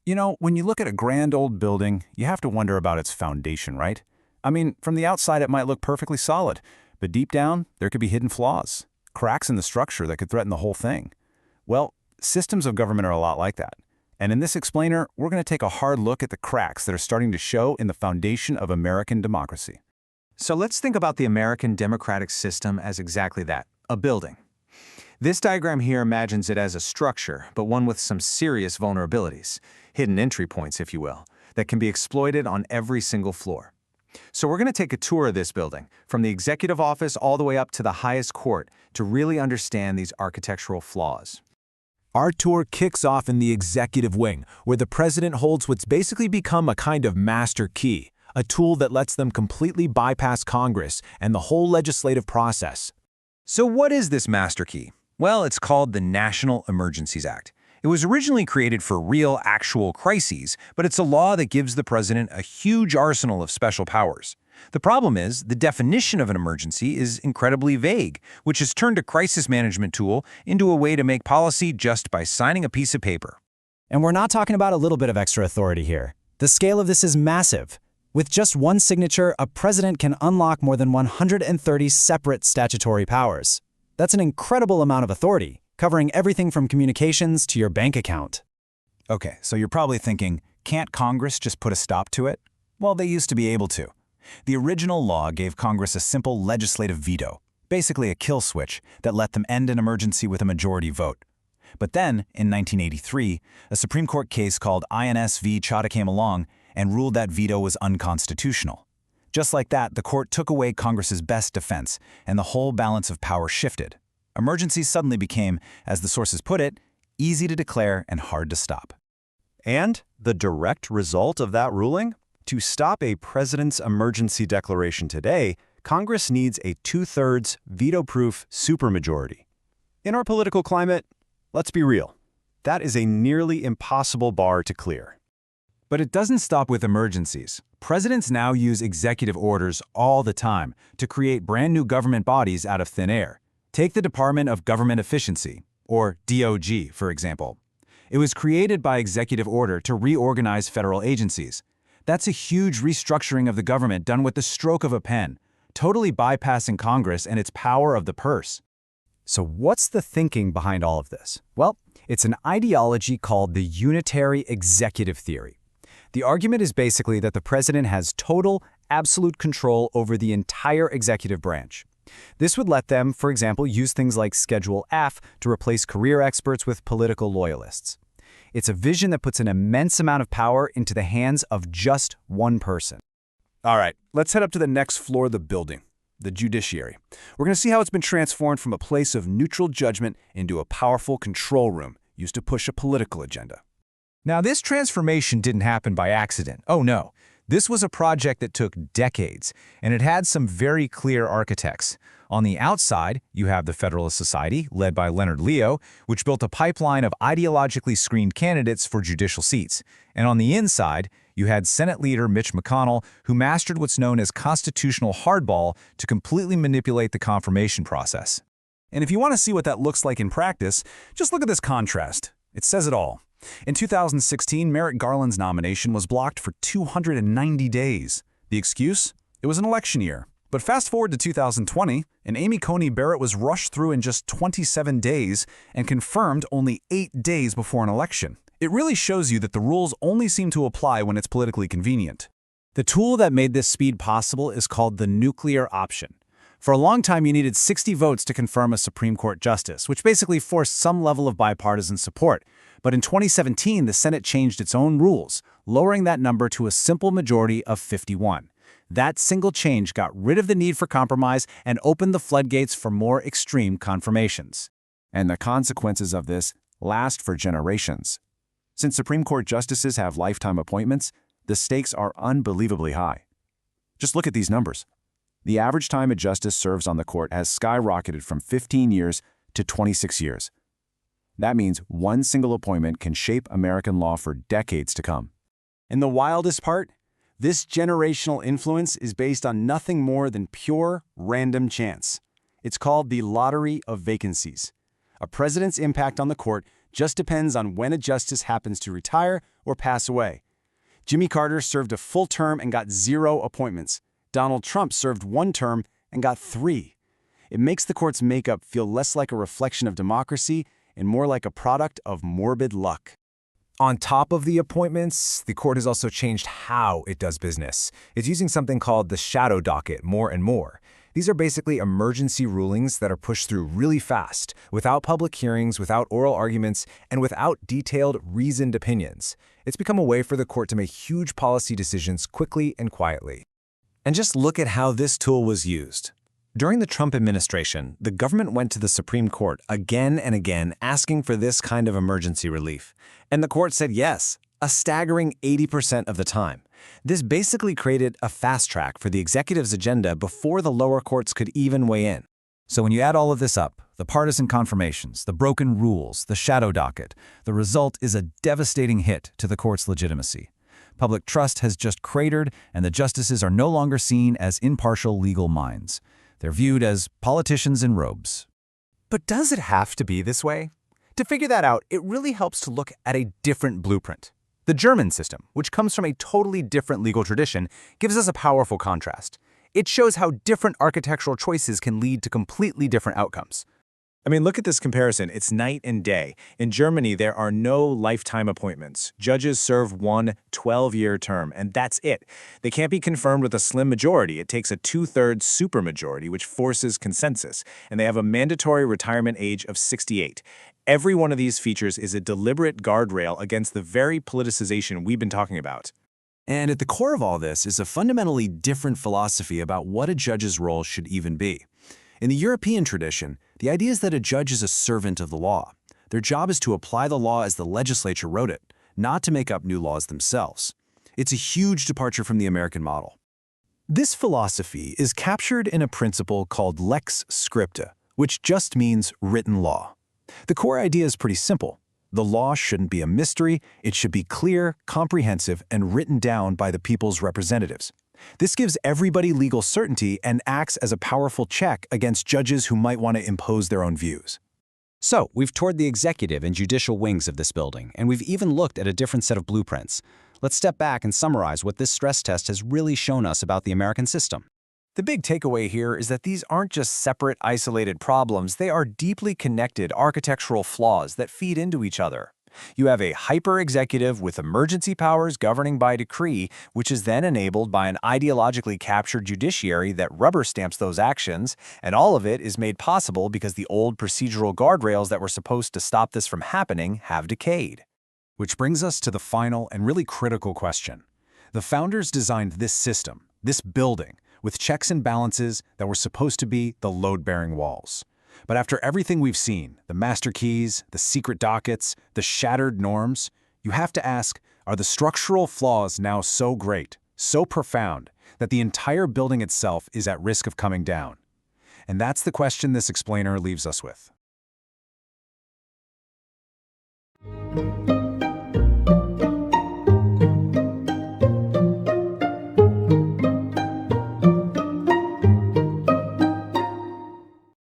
You know, when you look at a grand old building, you have to wonder about its foundation, right? I mean, from the outside it might look perfectly solid, but deep down, there could be hidden flaws, cracks in the structure that could threaten the whole thing. Well, systems of government are a lot like that. And in this explainer, we're going to take a hard look at the cracks that are starting to show in the foundation of American democracy. So let's think about the American democratic system as exactly that, a building. This diagram here imagines it as a structure, but one with some serious vulnerabilities, hidden entry points, if you will, that can be exploited on every single floor. So we're going to take a tour of this building, from the executive office all the way up to the highest court, to really understand these architectural flaws. Our tour kicks off in the executive wing, where the president holds what's basically become a kind of master key, a tool that lets them completely bypass Congress and the whole legislative process. So what is this master key? Well, it's called the National Emergencies Act. It was originally created for real, actual crises, but it's a law that gives the president a huge arsenal of special powers. The problem is, the definition of an emergency is incredibly vague, which has turned a crisis management tool into a way to make policy just by signing a piece of paper. And we're not talking about a little bit of extra authority here. The scale of this is massive. With just one signature, a president can unlock more than 130 separate statutory powers. That's an incredible amount of authority, covering everything from communications to your bank account. Okay, so you're probably thinking, can't Congress just put a stop to it? Well, they used to be able to. The original law gave Congress a simple legislative veto, basically a kill switch that let them end an emergency with a majority vote. But then, in 1983, a Supreme Court case called INS v. Chadha came along and ruled that veto was unconstitutional. Just like that, the court took away Congress's best defense, and the whole balance of power shifted. Emergencies suddenly became, as the sources put it, easy to declare and hard to stop. And the direct result of that ruling? To stop a president's emergency declaration today, Congress needs a 2/3 veto-proof supermajority. In our political climate, let's be real, that is a nearly impossible bar to clear. But it doesn't stop with emergencies. Presidents now use executive orders all the time to create brand new government bodies out of thin air. Take the Department of Government Efficiency, or DOG, for example. It was created by executive order to reorganize federal agencies. That's a huge restructuring of the government done with the stroke of a pen, totally bypassing Congress and its power of the purse. So what's the thinking behind all of this? Well, it's an ideology called the unitary executive theory. The argument is basically that the president has total, absolute control over the entire executive branch. This would let them, for example, use things like Schedule F to replace career experts with political loyalists. It's a vision that puts an immense amount of power into the hands of just one person. All right, let's head up to the next floor of the building, the judiciary. We're going to see how it's been transformed from a place of neutral judgment into a powerful control room used to push a political agenda. Now, this transformation didn't happen by accident. Oh no. This was a project that took decades, and it had some very clear architects. On the outside, you have the Federalist Society, led by Leonard Leo, which built a pipeline of ideologically screened candidates for judicial seats. And on the inside, you had Senate leader Mitch McConnell, who mastered what's known as constitutional hardball to completely manipulate the confirmation process. And if you want to see what that looks like in practice, just look at this contrast. It says it all. In 2016, Merrick Garland's nomination was blocked for 290 days. The excuse? It was an election year. But fast forward to 2020, and Amy Coney Barrett was rushed through in just 27 days and confirmed only 8 days before an election. It really shows you that the rules only seem to apply when it's politically convenient. The tool that made this speed possible is called the nuclear option. For a long time, you needed 60 votes to confirm a Supreme Court justice, which basically forced some level of bipartisan support. But in 2017, the Senate changed its own rules, lowering that number to a simple majority of 51. That single change got rid of the need for compromise and opened the floodgates for more extreme confirmations. And the consequences of this last for generations. Since Supreme Court justices have lifetime appointments, the stakes are unbelievably high. Just look at these numbers. The average time a justice serves on the court has skyrocketed from 15 years to 26 years. That means one single appointment can shape American law for decades to come. And the wildest part? This generational influence is based on nothing more than pure, random chance. It's called the lottery of vacancies. A president's impact on the court just depends on when a justice happens to retire or pass away. Jimmy Carter served a full term and got 0 appointments. Donald Trump served 1 term and got 3. It makes the court's makeup feel less like a reflection of democracy and more like a product of morbid luck. On top of the appointments, the court has also changed how it does business. It's using something called the shadow docket more and more. These are basically emergency rulings that are pushed through really fast, without public hearings, without oral arguments, and without detailed, reasoned opinions. It's become a way for the court to make huge policy decisions quickly and quietly. And just look at how this tool was used. During the Trump administration, the government went to the Supreme Court again and again asking for this kind of emergency relief. And the court said yes, a staggering 80% of the time. This basically created a fast track for the executive's agenda before the lower courts could even weigh in. So when you add all of this up, the partisan confirmations, the broken rules, the shadow docket, the result is a devastating hit to the court's legitimacy. Public trust has just cratered, and the justices are no longer seen as impartial legal minds. They're viewed as politicians in robes. But does it have to be this way? To figure that out, it really helps to look at a different blueprint. The German system, which comes from a totally different legal tradition, gives us a powerful contrast. It shows how different architectural choices can lead to completely different outcomes. I mean, look at this comparison. It's night and day. In Germany, there are no lifetime appointments. Judges serve 1 12-year term, and that's it. They can't be confirmed with a slim majority. It takes a 2/3 supermajority, which forces consensus, and they have a mandatory retirement age of 68. Every one of these features is a deliberate guardrail against the very politicization we've been talking about. And at the core of all this is a fundamentally different philosophy about what a judge's role should even be. In the European tradition, the idea is that a judge is a servant of the law. Their job is to apply the law as the legislature wrote it, not to make up new laws themselves. It's a huge departure from the American model. This philosophy is captured in a principle called lex scripta, which just means written law. The core idea is pretty simple. The law shouldn't be a mystery, it should be clear, comprehensive, and written down by the people's representatives. This gives everybody legal certainty and acts as a powerful check against judges who might want to impose their own views. So, we've toured the executive and judicial wings of this building, and we've even looked at a different set of blueprints. Let's step back and summarize what this stress test has really shown us about the American system. The big takeaway here is that these aren't just separate, isolated problems, they are deeply connected architectural flaws that feed into each other. You have a hyper-executive with emergency powers governing by decree, which is then enabled by an ideologically captured judiciary that rubber stamps those actions, and all of it is made possible because the old procedural guardrails that were supposed to stop this from happening have decayed. Which brings us to the final and really critical question. The founders designed this system, this building, with checks and balances that were supposed to be the load-bearing walls. But after everything we've seen, the master keys, the secret dockets, the shattered norms, you have to ask, are the structural flaws now so great, so profound, that the entire building itself is at risk of coming down? And that's the question this explainer leaves us with.